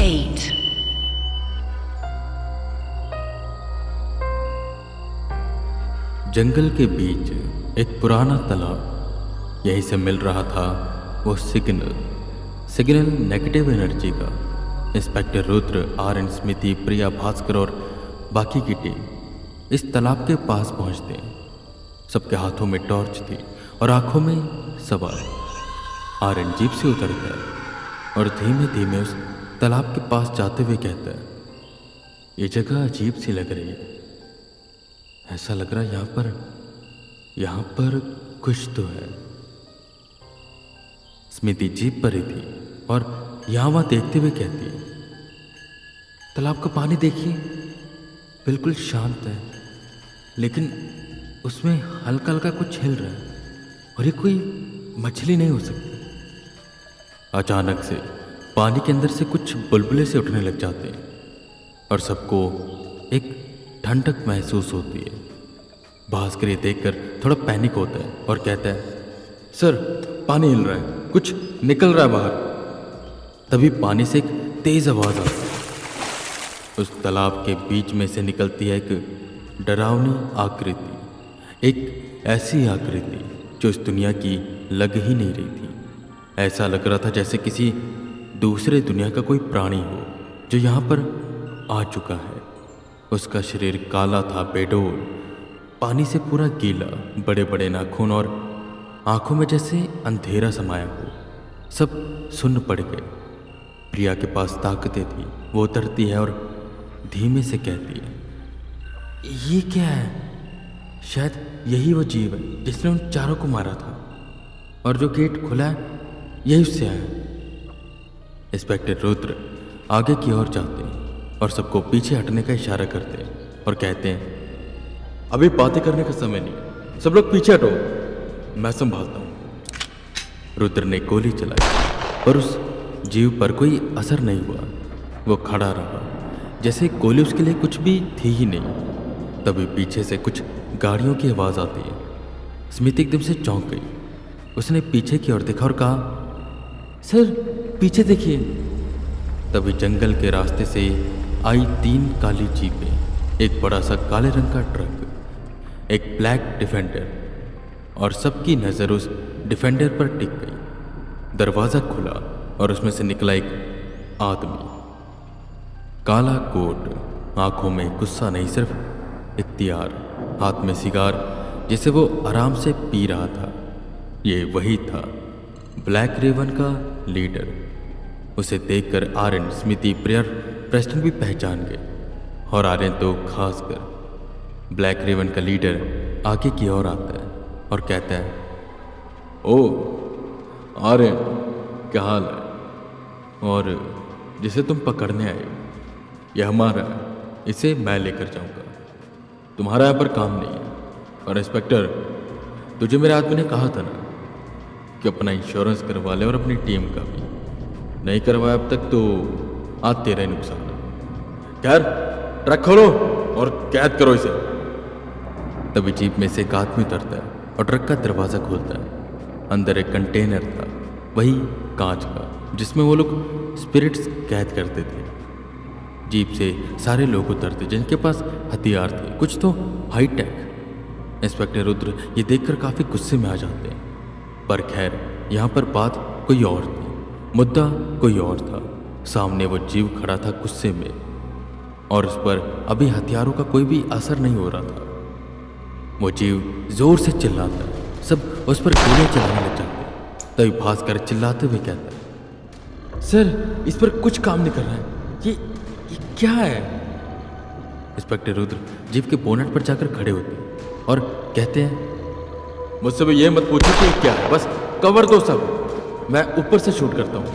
8. जंगल के बीच एक पुराना तालाब, यहीं से मिल रहा था वो सिग्नल नेगेटिव एनर्जी का। Inspector Rudra, R N. स्मिति, प्रिया, भास्कर और बाकी की टीम इस तालाब के पास पहुंचते हैं। सबके हाथों में टॉर्च थी और आंखों में सवाल। आर.एन. जीप से उतरता है और धीमे धीमे उस तालाब के पास जाते हुए कहता है, ये जगह अजीब सी लग रही है। ऐसा लग रहा है यहाँ पर कुछ तो है। स्मिति जीप पर ही थी और यहाँ वहाँ देखते हुए कहती है, तालाब का पानी देखिए, बिल्कुल शांत है, लेकिन उसमें हल्का हल्का कुछ हिल रहा है और ये कोई मछली नहीं हो सकती। अचानक से पानी के अंदर से कुछ बुलबुले से उठने लग जाते हैं और सबको एक ठंडक महसूस होती है। भास्कर ये देखकर थोड़ा पैनिक होता है और कहता है, सर पानी हिल रहा है, कुछ निकल रहा है बाहर। तभी पानी से एक तेज आवाज आती है। उस तालाब के बीच में से निकलती है एक डरावनी आकृति, एक ऐसी आकृति जो इस दुनिया की लग ही नहीं रही थी। ऐसा लग रहा था जैसे किसी दूसरे दुनिया का कोई प्राणी हो जो यहाँ पर आ चुका है। उसका शरीर काला था, बेडोल, पानी से पूरा गीला, बड़े बड़े नाखून और आंखों में जैसे अंधेरा समाया हो। सब सुन्न पड़ गए। प्रिया के पास ताकतें थी, वो उतरती है और धीमे से कहती है, ये क्या है? शायद यही वो जीव है जिसने उन चारों को मारा था, और जो गेट खुला है यही उससे आया। इंस्पेक्टर रुद्र आगे की ओर जाते हैं और सबको पीछे हटने का इशारा करते हैं और कहते हैं, अभी बातें करने का समय नहीं, सब लोग पीछे हटो, मैं संभालता हूं। रुद्र ने गोली चलाई पर उस जीव पर कोई असर नहीं हुआ। वो खड़ा रहा जैसे गोली उसके लिए कुछ भी थी ही नहीं। तभी पीछे से कुछ गाड़ियों की आवाज़ आती है। स्मिति एकदम से चौंक गई। उसने पीछे की ओर देखा और कहा, सर पीछे देखिए। तभी जंगल के रास्ते से आई 3 काली जीपें, एक बड़ा सा काले रंग का ट्रक, एक ब्लैक डिफेंडर, और सबकी नज़र उस डिफेंडर पर टिक गई। दरवाज़ा खुला और उसमें से निकला एक आदमी, काला कोट, आंखों में गुस्सा नहीं सिर्फ इख्तियार, हाथ में सिगार जिसे वो आराम से पी रहा था। ये वही था, ब्लैक रेवन का लीडर। उसे देखकर आर.एन., स्मिति, प्रिया, प्रेस्टन भी पहचान गए, और आर.एन. तो खासकर। ब्लैक रेवन का लीडर आगे की ओर आता है और कहता है, ओ आर.एन., क्या हाल है? और जिसे तुम पकड़ने आए हो यह हमारा है, इसे मैं लेकर जाऊंगा, तुम्हारा यहाँ पर काम नहीं है। और इंस्पेक्टर, तुझे मेरे आदमी ने कहा था ना कि अपना इंश्योरेंस करवा ले, और अपनी टीम का भी। नहीं करवाया अब तक तो आज तेरा ही नुकसान है। खैर, ट्रक खोलो और कैद करो इसे। तभी जीप में से एक आदमी उतरता है और ट्रक का दरवाज़ा खोलता है। अंदर एक कंटेनर था, वही कांच का, जिसमें वो लोग स्पिरिट्स कैद करते थे। जीप से सारे लोग उतरते जिनके पास हथियार थे, कुछ तो हाईटेक। इंस्पेक्टर रुद्र ये देखकर काफ़ी गुस्से में आ जाते हैं। पर खैर, यहाँ पर बात कोई और थी, मुद्दा कोई और था। सामने वो जीव खड़ा था गुस्से में, और उस पर अभी हथियारों का कोई भी असर नहीं हो रहा था। वो जीव जोर से चिल्लाता है, सब उस पर गोलियां चलाने लग जाते। तभी भास्कर चिल्लाते हुए कहता है, सर इस पर कुछ काम नहीं कर रहा है, ये क्या है? इंस्पेक्टर रुद्र जीप के बोनट पर जाकर खड़े होते हैं और कहते हैं, मुझसे भी ये मत पूछो कि क्या है, बस कवर दो सब, मैं ऊपर से शूट करता हूँ।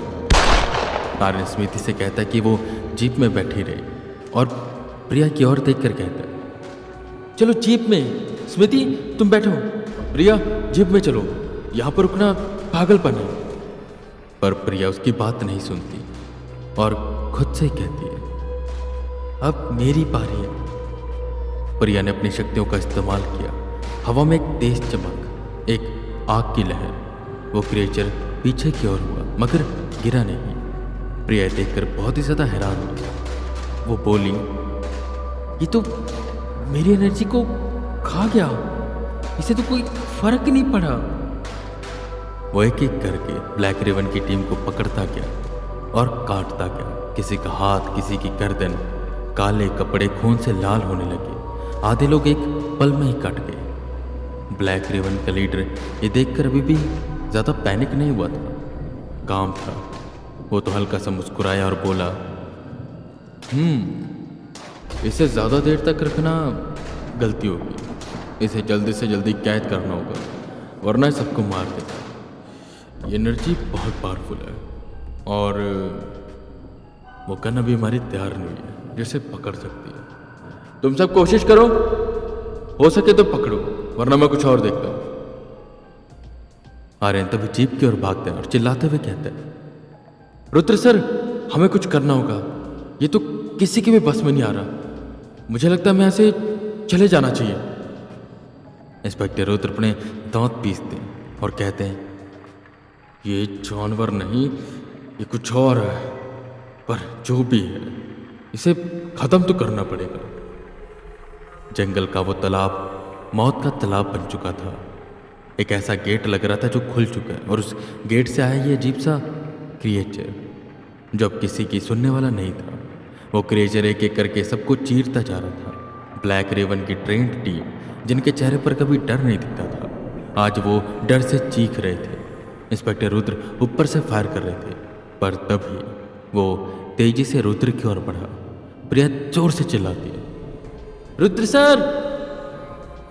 आर.एन. स्मिति से कहता है कि वो जीप में बैठी रहे, और प्रिया की ओर देखकर कहता है, चलो जीप में, स्मिति तुम बैठो, प्रिया जीप में चलो, यहाँ पर रुकना पागलपन है। पर प्रिया उसकी बात नहीं सुनती और खुद से कहती है, अब मेरी बारी है। प्रिया ने अपनी शक्तियों का इस्तेमाल किया। हवा में एक तेज चमक, एक आग की लहर। वो क्रिएचर पीछे की ओर हुआ मगर गिरा नहीं। प्रिया देखकर बहुत ही ज्यादा हैरान हुई। वो बोली, ये तो मेरी एनर्जी को खा गया, इसे तो कोई फर्क ही नहीं पड़ा। वो एक एक करके ब्लैक रेवन की टीम को पकड़ता गया और काटता गया। किसी का हाथ, किसी की गर्दन, काले कपड़े खून से लाल होने लगे। आधे लोग एक पल में ही कट गए। ब्लैक रेवन का लीडर ये देखकर अभी भी ज्यादा पैनिक नहीं हुआ था, काम था। वो तो हल्का सा मुस्कुराया और बोला, इसे ज्यादा देर तक रखना गलती होगी, इसे जल्दी से जल्दी कैद करना होगा, वरना सबको मार देगा। ये एनर्जी बहुत पावरफुल है और वो गन अभी हमारी तैयार नहीं है जिसे पकड़ सकती है। तुम सब कोशिश करो, हो सके तो पकड़ो, वरना मैं कुछ और देखता हूं। आर्यन तभी जीप की ओर भागते हैं और चिल्लाते हुए कहते हैं, रुद्र सर, हमें कुछ करना होगा, ये तो किसी के भी बस में नहीं आ रहा। मुझे लगता है मैं ऐसे चले जाना चाहिए। इंस्पेक्टर रुद्र अपने दांत पीसते हैं और कहते हैं, ये जानवर नहीं, ये कुछ और है, पर जो भी है इसे खत्म तो करना पड़ेगा। जंगल का वो तालाब मौत का तालाब बन चुका था। एक ऐसा गेट लग रहा था जो खुल चुका है और उस गेट से आया ये अजीब सा क्रिएचर जो अब किसी की सुनने वाला नहीं था। वो क्रिएचर एक एक करके सबको चीरता जा रहा था। ब्लैक रेवन की ट्रेंड टीम, जिनके चेहरे पर कभी डर नहीं दिखता था, आज वो डर से चीख रहे थे। इंस्पेक्टर रुद्र ऊपर से फायर कर रहे थे, पर तभी वो तेजी से रुद्र की ओर बढ़ा। प्रिया जोर से चिल्लाती है, रुद्र सर।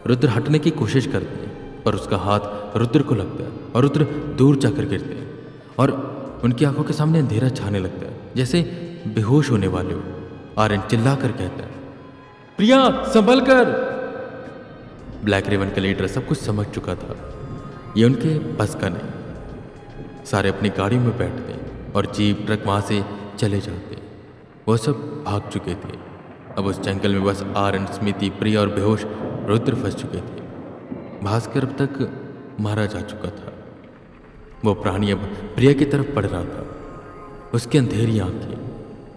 रुद्र हटने की कोशिश करते हैं, पर उसका हाथ रुद्र को लगता है और रुद्र दूर जाकर गिरते हैं और उनकी आंखों के सामने अंधेरा छाने लगता है, जैसे बेहोश होने वाले हो। आर्यन चिल्लाकर कहता है, प्रिया संभल कर। ब्लैक रेवन का लीडर सब कुछ समझ चुका था, ये उनके बस का नहीं। सारे अपनी गाड़ी में बैठते और जीप ट्रक वहां से चले जाते। वो सब भाग चुके थे। अब उस जंगल में बस आर्यन, स्मिति, प्रिया और बेहोश रुद्र फंस चुके थे। भास्कर अब तक मारा जा चुका था। वो प्राणी अब प्रिया की तरफ बढ़ रहा था। उसकी अंधेरी आंखें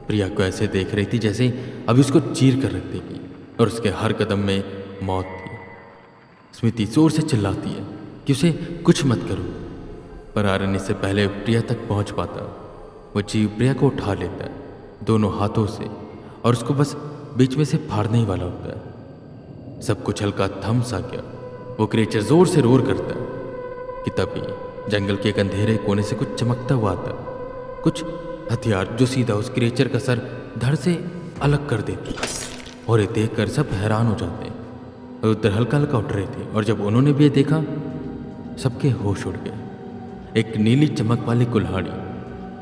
प्रिया को ऐसे देख रही थी जैसे अभी उसको चीर कर रख देगी और उसके हर कदम में मौत थी। स्मिति जोर से चिल्लाती है कि उसे कुछ मत करो, पर आर्यन इससे पहले प्रिया तक पहुंच पाता। वो जीव प्रिया को उठा लेता है दोनों हाथों से और उसको बस बीच में से फाड़ने ही वाला होता है। सब कुछ हल्का थम सा गया। वो क्रिएचर जोर से रोर करता है कि तभी जंगल के एक अंधेरे कोने से कुछ चमकता हुआ आता, कुछ हथियार जो सीधा उस क्रिएचर का सर धड़ से अलग कर देते। और ये देखकर सब हैरान हो जाते हैं। रुद्र हल्का हल्का उठ रहे थे और जब उन्होंने भी ये देखा, सबके होश उड़ गए। एक नीली चमक वाली कुल्हाड़ी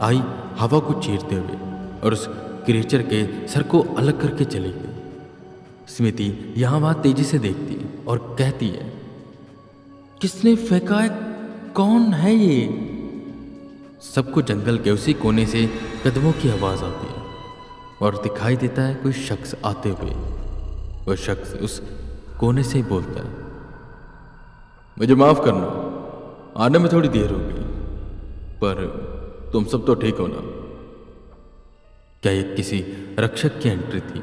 आई हवा को चीरते हुए और उस क्रिएचर के सर को अलग करके चली गई। स्मिति यहाँ वहां तेजी से देखती है और कहती है, किसने फेंका है? कौन है ये? सबको जंगल के उसी कोने से कदमों की आवाज आती है और दिखाई देता है कोई शख्स आते हुए। वह शख्स उस कोने से बोलता है, मुझे माफ करना, आने में थोड़ी देर हो गई, पर तुम सब तो ठीक हो ना? क्या ये किसी रक्षक की एंट्री थी?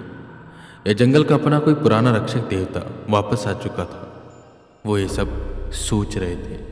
यह जंगल का अपना कोई पुराना रक्षक देवता वापस आ चुका था? वो ये सब सोच रहे थे।